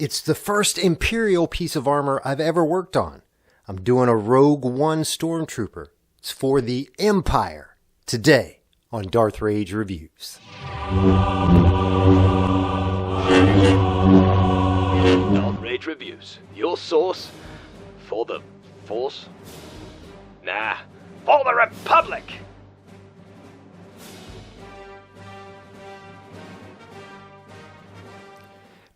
It's the first Imperial piece of armor I've ever worked on. I'm doing a Rogue One Stormtrooper. It's for the Empire. Today on Darth Rage Reviews. Darth Rage Reviews, your source for the Force? Nah, for the Republic!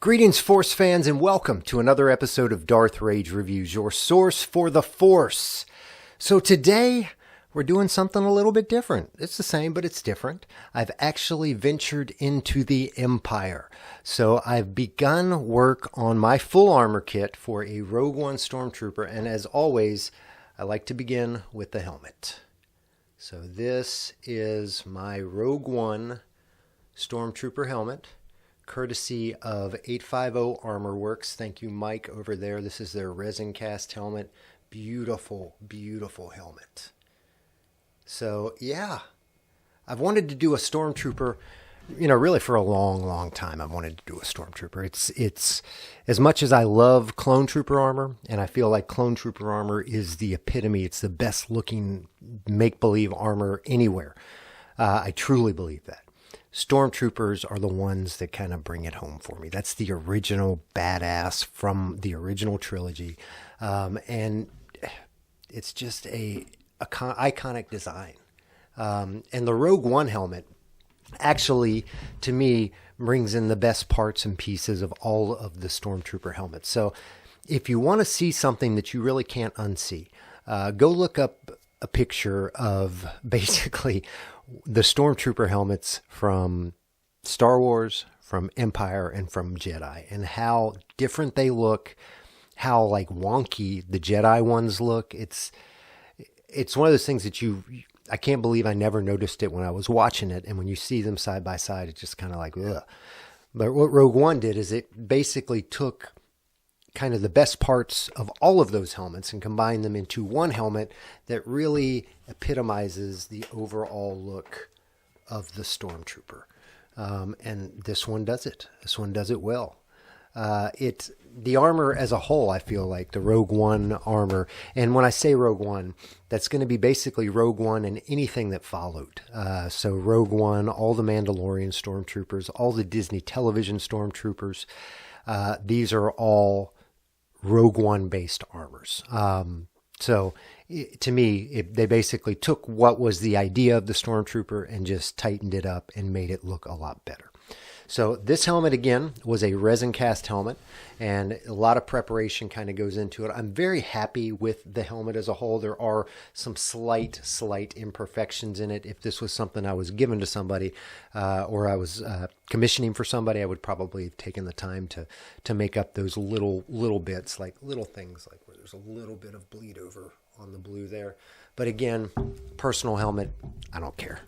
Greetings, Force fans, and welcome to another episode of Darth Rage Reviews, your source for the Force. So today, we're doing something a little bit different. It's the same, but it's different. I've actually ventured into the Empire. So I've begun work on my full armor kit for a Rogue One Stormtrooper, and as always, I like to begin with the helmet. So this is my Rogue One Stormtrooper helmet, courtesy of 850 Armor Works. Thank you, Mike, over there. This is their resin cast helmet. Beautiful, beautiful helmet. So, yeah, I've wanted to do a Stormtrooper, really for a long, long time. I've wanted to do a Stormtrooper. It's as much as I love Clone Trooper armor, and I feel like Clone Trooper armor is the epitome. It's the best looking make-believe armor anywhere. I truly believe that. Stormtroopers are the ones that kind of bring it home for me. That's the original badass from the original trilogy. And it's just a iconic design. And the Rogue One helmet actually, to me, brings in the best parts and pieces of all of the Stormtrooper helmets. So if you want to see something that you really can't unsee, go look up a picture of basically the Stormtrooper helmets from Star Wars, from Empire, and from Jedi, and how different they look, how like wonky the Jedi ones look. It's one of those things that I can't believe I never noticed it when I was watching it, and when you see them side by side, it's just kind of like, ugh. But what Rogue One did is it basically took kind of the best parts of all of those helmets and combine them into one helmet that really epitomizes the overall look of the Stormtrooper. And this one does it. This one does it well. The armor as a whole, I feel like the Rogue One armor, and when I say Rogue One, that's going to be basically Rogue One and anything that followed. So Rogue One, all the Mandalorian Stormtroopers, all the Disney television Stormtroopers, these are all Rogue One based armors. So to me, they basically took what was the idea of the Stormtrooper and just tightened it up and made it look a lot better. So this helmet, again, was a resin cast helmet, and a lot of preparation kind of goes into it. I'm very happy with the helmet as a whole. There are some slight imperfections in it. If this was something I was given to somebody or I was commissioning for somebody, I would probably have taken the time to make up those little bits, like little things like where there's a little bit of bleed over on the blue there. But again, personal helmet, I don't care.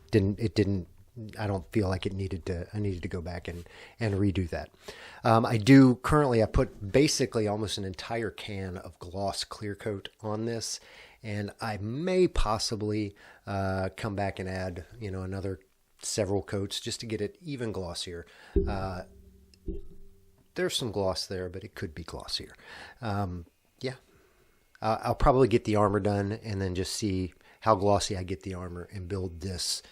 I don't feel like I needed to go back and redo that. I put basically almost an entire can of gloss clear coat on this, and I may possibly come back and add, another several coats just to get it even glossier. There's some gloss there, but it could be glossier. I'll probably get the armor done and then just see how glossy I get the armor and build this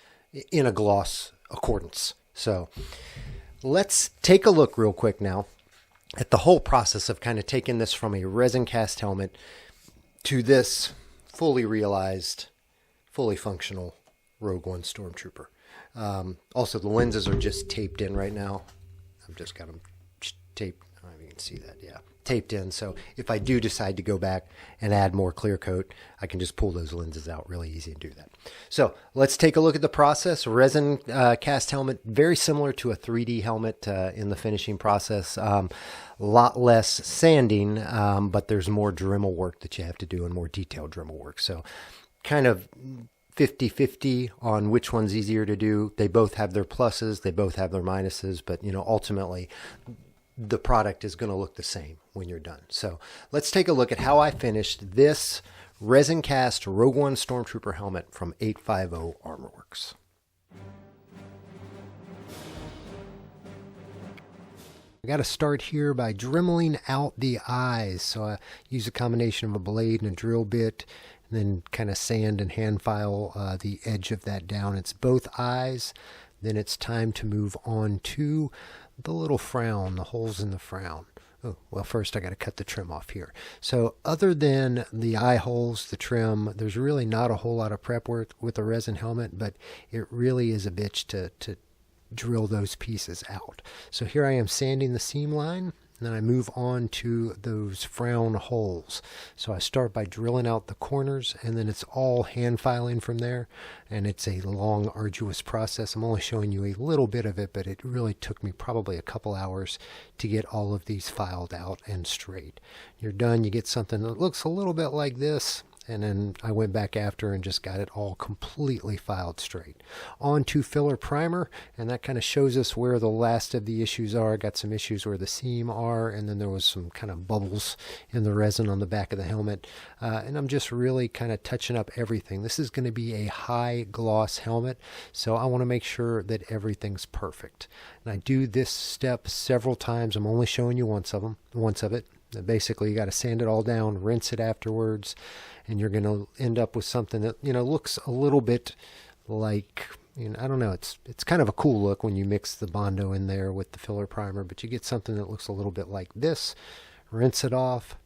in a gloss accordance. So let's take a look real quick now at the whole process of kind of taking this from a resin cast helmet to this fully realized, fully functional Rogue One Stormtrooper. Also, the lenses are just taped in right now. I've just got them taped. I don't know if you can see that. Yeah, taped in. So if I do decide to go back and add more clear coat, I can just pull those lenses out really easy and do that. So let's take a look at the process. Resin cast helmet, very similar to a 3D helmet in the finishing process. A lot less sanding, but there's more Dremel work that you have to do and more detailed Dremel work. So kind of 50-50 on which one's easier to do. They both have their pluses, they both have their minuses, but ultimately the product is going to look the same when you're done. So let's take a look at how I finished this resin cast Rogue One Stormtrooper helmet from 850 Armor Works. I got to start here by dremeling out the eyes. So I use a combination of a blade and a drill bit, and then kind of sand and hand file the edge of that down. It's both eyes. Then it's time to move on to the little frown, the holes in the frown. Oh, well, first I got to cut the trim off here. So other than the eye holes, the trim, there's really not a whole lot of prep work with a resin helmet, but it really is a bitch to drill those pieces out. So here I am sanding the seam line, and then I move on to those frown holes. So I start by drilling out the corners, and then it's all hand filing from there, and it's a long, arduous process. I'm only showing you a little bit of it, but it really took me probably a couple hours to get all of these filed out and straight. You're done, you get something that looks a little bit like this. And then I went back after and just got it all completely filed straight. On to filler primer, and that kind of shows us where the last of the issues are. I got some issues where the seam are, and then there was some kind of bubbles in the resin on the back of the helmet. And I'm just really kind of touching up everything. This is going to be a high gloss helmet, so I want to make sure that everything's perfect. And I do this step several times. I'm only showing you once of it. Basically, you got to sand it all down, rinse it afterwards, and you're going to end up with something that, looks a little bit like, I don't know, it's kind of a cool look when you mix the Bondo in there with the filler primer, but you get something that looks a little bit like this. Rinse it off,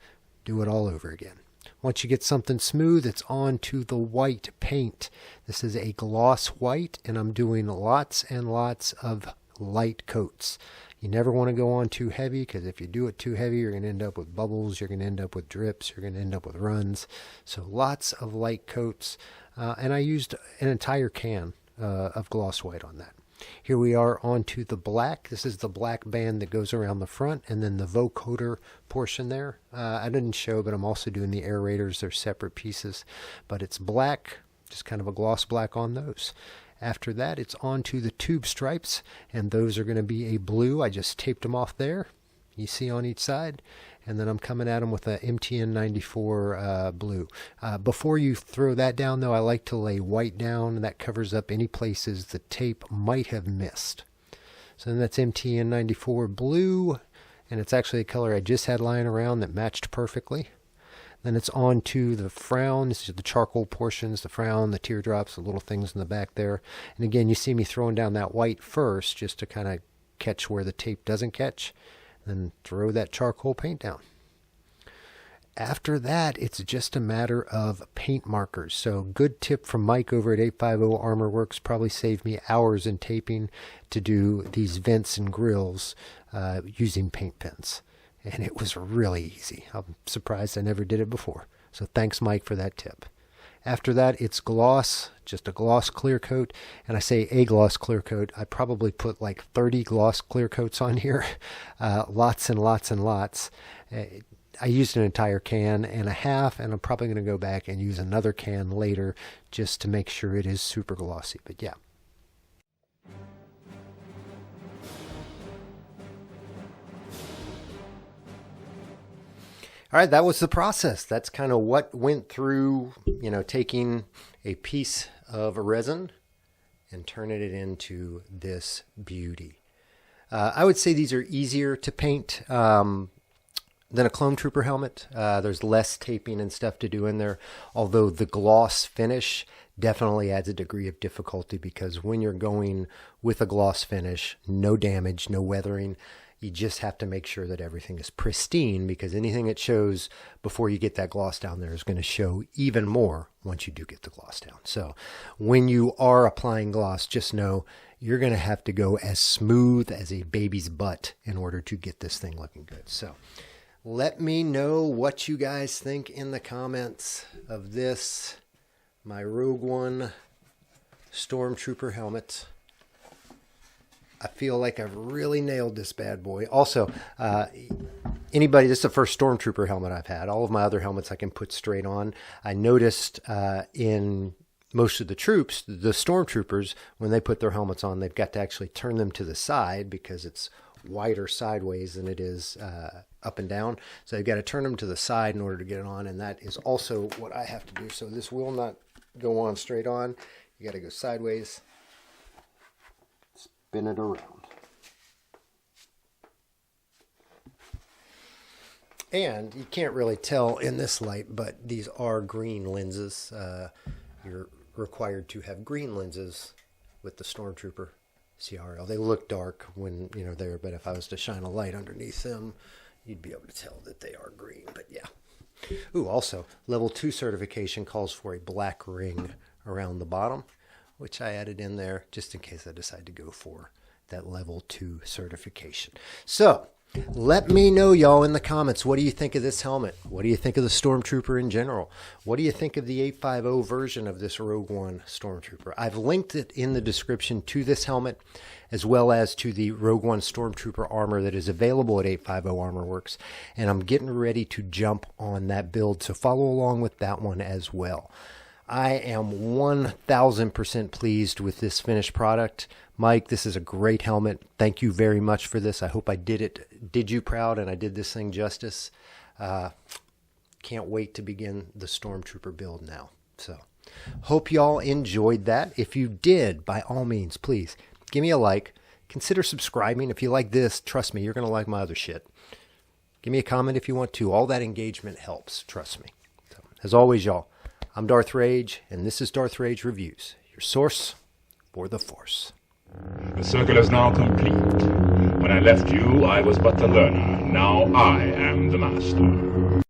do it all over again. Once you get something smooth, it's on to the white paint. This is a gloss white, and I'm doing lots and lots of light coats. You never want to go on too heavy, because if you do it too heavy, you're going to end up with bubbles, you're going to end up with drips, you're going to end up with runs. So lots of light coats, and I used an entire can of gloss white on that. Here we are on to the black. This is the black band that goes around the front, and then the vocoder portion there. I didn't show, but I'm also doing the aerators. They're separate pieces, but it's black, just kind of a gloss black on those. After that, it's on to the tube stripes, and those are going to be a blue. I just taped them off there, you see on each side, and then I'm coming at them with a MTN 94 blue. Before you throw that down, though, I like to lay white down, and that covers up any places the tape might have missed. So then that's MTN 94 blue, and it's actually a color I just had lying around that matched perfectly. Then it's on to the frown. This is the charcoal portions, the frown, the teardrops, the little things in the back there. And again, you see me throwing down that white first just to kind of catch where the tape doesn't catch. Then throw that charcoal paint down. After that, it's just a matter of paint markers. So good tip from Mike over at 850 Armor Works, probably saved me hours in taping to do these vents and grills using paint pens. And it was really easy. I'm surprised I never did it before. So thanks, Mike, for that tip. After that, it's gloss, just a gloss clear coat. And I say a gloss clear coat. I probably put like 30 gloss clear coats on here. Lots and lots and lots. I used an entire can and a half, and I'm probably going to go back and use another can later just to make sure it is super glossy. But yeah. All right, that was the process. That's kind of what went through, taking a piece of a resin and turning it into this beauty. I would say these are easier to paint than a Clone Trooper helmet. There's less taping and stuff to do in there, although the gloss finish definitely adds a degree of difficulty, because when you're going with a gloss finish, no damage, no weathering, you just have to make sure that everything is pristine, because anything it shows before you get that gloss down there is going to show even more once you do get the gloss down. So when you are applying gloss, just know you're going to have to go as smooth as a baby's butt in order to get this thing looking good. So let me know what you guys think in the comments of this, my Rogue One Stormtrooper helmet. I feel like I've really nailed this bad boy. Also, this is the first Stormtrooper helmet I've had. All of my other helmets I can put straight on. I noticed in most of the troops, the Stormtroopers, when they put their helmets on, they've got to actually turn them to the side because it's wider sideways than it is up and down. So they've got to turn them to the side in order to get it on, and that is also what I have to do. So this will not go on straight on. You got to go sideways. Spin it around. And you can't really tell in this light, but these are green lenses. You're required to have green lenses with the Stormtrooper CRL. They look dark when they're there, but if I was to shine a light underneath them, you'd be able to tell that they are green. But yeah. Ooh, also, level 2 certification calls for a black ring around the bottom, which I added in there just in case I decide to go for that level 2 certification. So, let me know, y'all, in the comments. What do you think of this helmet? What do you think of the Stormtrooper in general? What do you think of the 850 version of this Rogue One Stormtrooper? I've linked it in the description to this helmet, as well as to the Rogue One Stormtrooper armor that is available at 850 ArmorWorks. And I'm getting ready to jump on that build, so follow along with that one as well. I am 1,000% pleased with this finished product. Mike, this is a great helmet. Thank you very much for this. I hope I did you proud and I did this thing justice. Can't wait to begin the Stormtrooper build now. So, hope y'all enjoyed that. If you did, by all means, please give me a like. Consider subscribing. If you like this, trust me, you're going to like my other shit. Give me a comment if you want to. All that engagement helps. Trust me. So, as always, y'all, I'm Darth Rage, and this is Darth Rage Reviews, your source for the Force. The circle is now complete. When I left you, I was but the learner. Now I am the master.